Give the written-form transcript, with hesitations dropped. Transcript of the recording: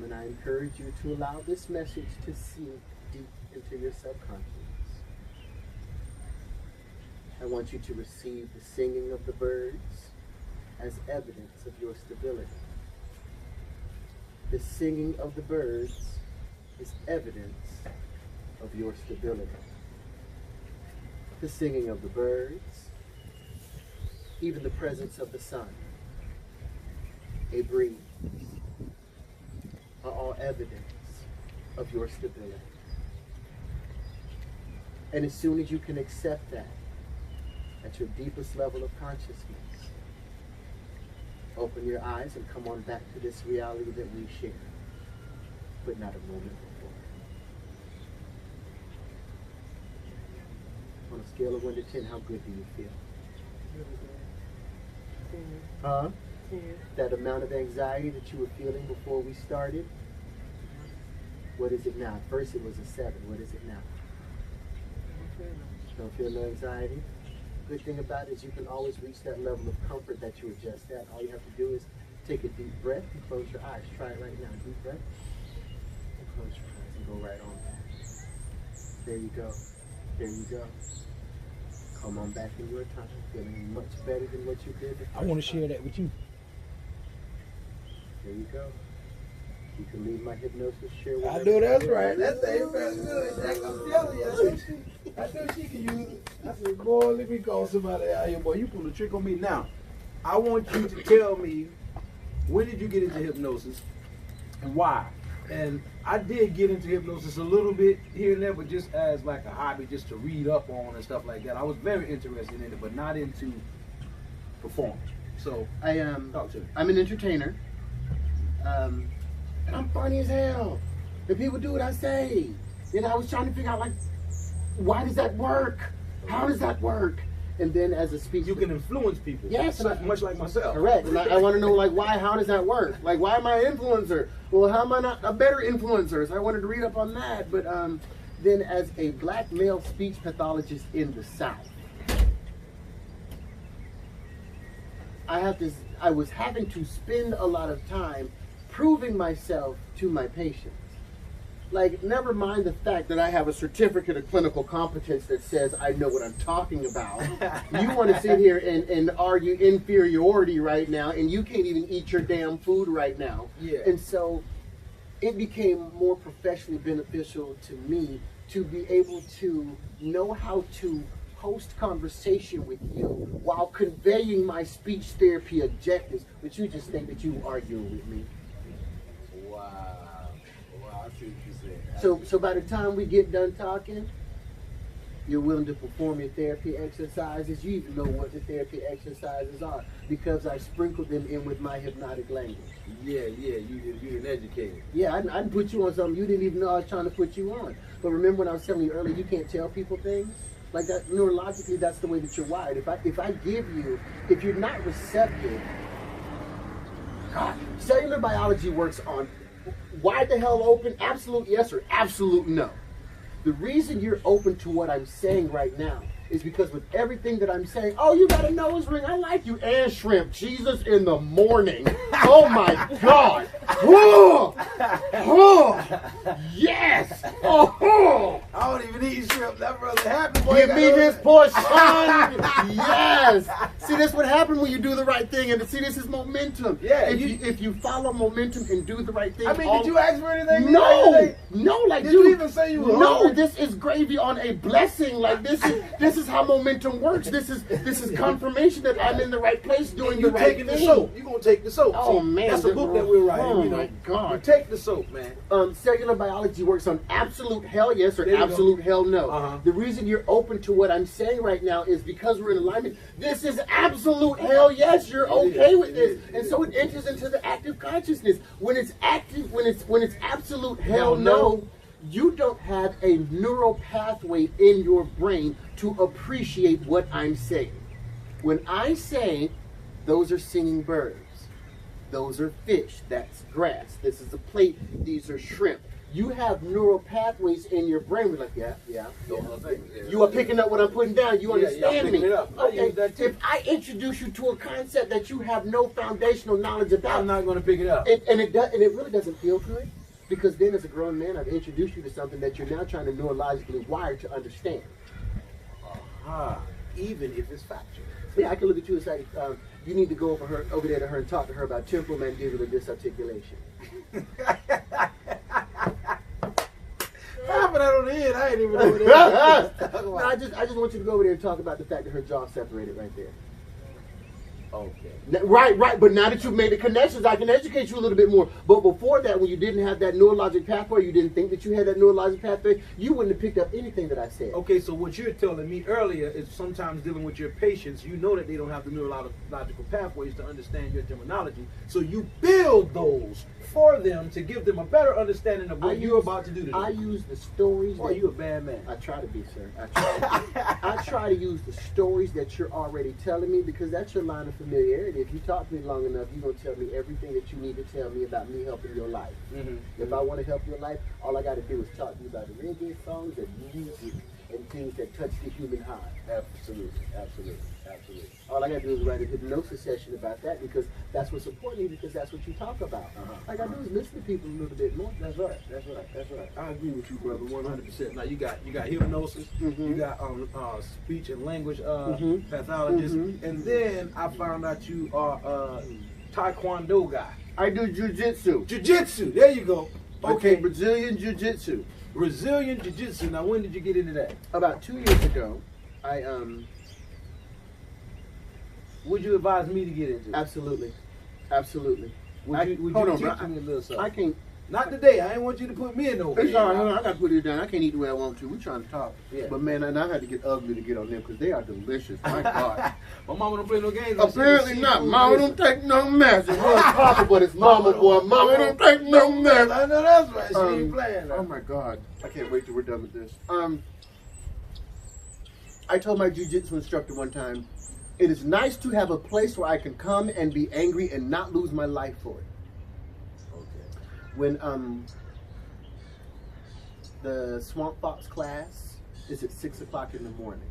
and I encourage you to allow this message to sink deep into your subconscious. I want you to receive the singing of the birds as evidence of your stability. The singing of the birds is evidence of your stability. The singing of the birds, even the presence of the sun, a breeze, are all evidence of your stability. And as soon as you can accept that, at your deepest level of consciousness, open your eyes and come on back to this reality that we share, but not a moment before. On a scale of 1 to 10, how good do you feel? Huh? That amount of anxiety that you were feeling before we started, what is it now? At first it was a 7. What is it now? Don't feel no anxiety? Good thing about it is you can always reach that level of comfort that you were just at. All you have to do is take a deep breath and close your eyes. Try it right now. Deep breath and close your eyes and go right on back. There you go. There you go. Come on back in your time, feeling much better than what you did. I want to share that with you. There you go. You can leave my hypnosis share with I know that's right. That thing felt good. Jack, I'm telling you. I knew she could use it. I said, boy, let me call somebody out here. Boy, you pulled a trick on me. Now, I want you to tell me, when did you get into hypnosis and why? And I did get into hypnosis a little bit here and there, but just as like a hobby, just to read up on and stuff like that. I was very interested in it, but not into performance. So, talk to me. I'm an entertainer. And I'm funny as hell. And people do what I say. And I was trying to figure out, like, why does that work? How does that work? And then as a speaker, you can influence people. Yes, much like myself. Correct. And I want to know, like, why? How does that work? Like, why am I an influencer? Well, how am I not a better influencer? So I wanted to read up on that. But then, as a black male speech pathologist in the South, I was having to spend a lot of time proving myself to my patients. Like, never mind the fact that I have a certificate of clinical competence that says I know what I'm talking about. You want to sit here and argue inferiority right now, and you can't even eat your damn food right now. Yeah. And so it became more professionally beneficial to me to be able to know how to host conversation with you while conveying my speech therapy objectives, but you just think that you arguing with me. Wow. I see what you said. So by the time we get done talking, you're willing to perform your therapy exercises. You even know what the therapy exercises are because I sprinkled them in with my hypnotic language. Yeah, you didn't educate me. Yeah, I didn't put you on something you didn't even know I was trying to put you on. But remember when I was telling you earlier, you can't tell people things? Like that, neurologically, that's the way that you're wired. If you're not receptive, God, cellular biology works on wide the hell open, absolute yes or absolute no. The reason you're open to what I'm saying right now is because with everything that I'm saying, oh, you got a nose ring, I like you, and shrimp, Jesus in the morning. Oh my God. Oh, yes. Oh, I don't even eat shrimp. That brother happy. Boy, give me his portion. Yes. See, that's what happens when you do the right thing. And see, this is momentum. Yeah. If you follow momentum and do the right thing. I mean, did you ask for anything? No. Like did you even say you were hungry? No, this is gravy on a blessing. Like this is how momentum works. This is confirmation that I'm in the right place doing the right thing. The soap. You're gonna take the soap. Oh, see, man, that's a book that we're writing. Oh, you know? my God. You take the soap, man. Cellular biology works on absolute hell yes or absolute hell no. The reason you're open to what I'm saying right now is because we're in alignment. This is absolute hell yes. You're okay with this, and so it enters into the active consciousness. When it's active, when it's absolute hell no, you don't have a neural pathway in your brain to appreciate what I'm saying. When I say those are singing birds, Those are fish. That's grass. This is a plate. These are shrimp. You have neural pathways in your brain. We're like, yeah. You are picking up what I'm putting down. You understand me? Okay. If I introduce you to a concept that you have no foundational knowledge about, I'm not going to pick it up. And it really doesn't feel good, because then as a grown man, I've introduced you to something that you're now trying to neurologically wire to understand. Even if it's factual. Yeah, I can look at you and say, you need to go over there to her and talk to her about temporal mandibular disarticulation. But I don't hear it. I ain't even know what it is. No, I just want you to go over there and talk about the fact that her jaw separated right there. Okay. Right. But now that you've made the connections, I can educate you a little bit more. But before that, when you didn't have that neurologic pathway, you didn't think that you had that neurologic pathway, you wouldn't have picked up anything that I said. Okay, so what you're telling me earlier is sometimes dealing with your patients, you know that they don't have the neurological pathways to understand your terminology. So you build those for them to give them a better understanding of what you're about to do to them. I use the stories. Are you a bad man? I try to be, sir. I try to use the stories that you're already telling me, because that's your line of familiarity. If you talk to me long enough, you're going to tell me everything that you need to tell me about me helping your life. If I want to help your life, all I got to do is talk to you about the reggae songs and music and things that touch the human heart. Absolutely. All I got to do is write a hypnosis session about that, because that's what's important, because that's what you talk about. All I got to do is listen to people a little bit more. That's right. I agree with you, brother, 100%. Now you got hypnosis, you got speech and language pathologist, and then I found out you are a taekwondo guy. I do jiu-jitsu. Jiu-jitsu, there you go. Okay, Brazilian jiu-jitsu. Brazilian jiu-jitsu. Now when did you get into that? About 2 years ago, Would you advise me to get into it? Absolutely. Would you teach me a little something? I can't. Not today. I ain't want you to put me in no. It's all right. I got to put it down. I can't eat the way I want to. We're trying to talk. Yeah. But man, and I had to get ugly to get on them, because they are delicious. My God. My mama don't play no games. Apparently not. Mama don't take no mess. It was Papa, but it's Mama, boy. Mama don't take no mess. I know that's right. She ain't playing. Oh my God. I can't wait till we're done with this. I told my jiu-jitsu instructor one time, it is nice to have a place where I can come and be angry and not lose my life for it. Okay. When the Swamp Fox class is at 6 o'clock in the morning.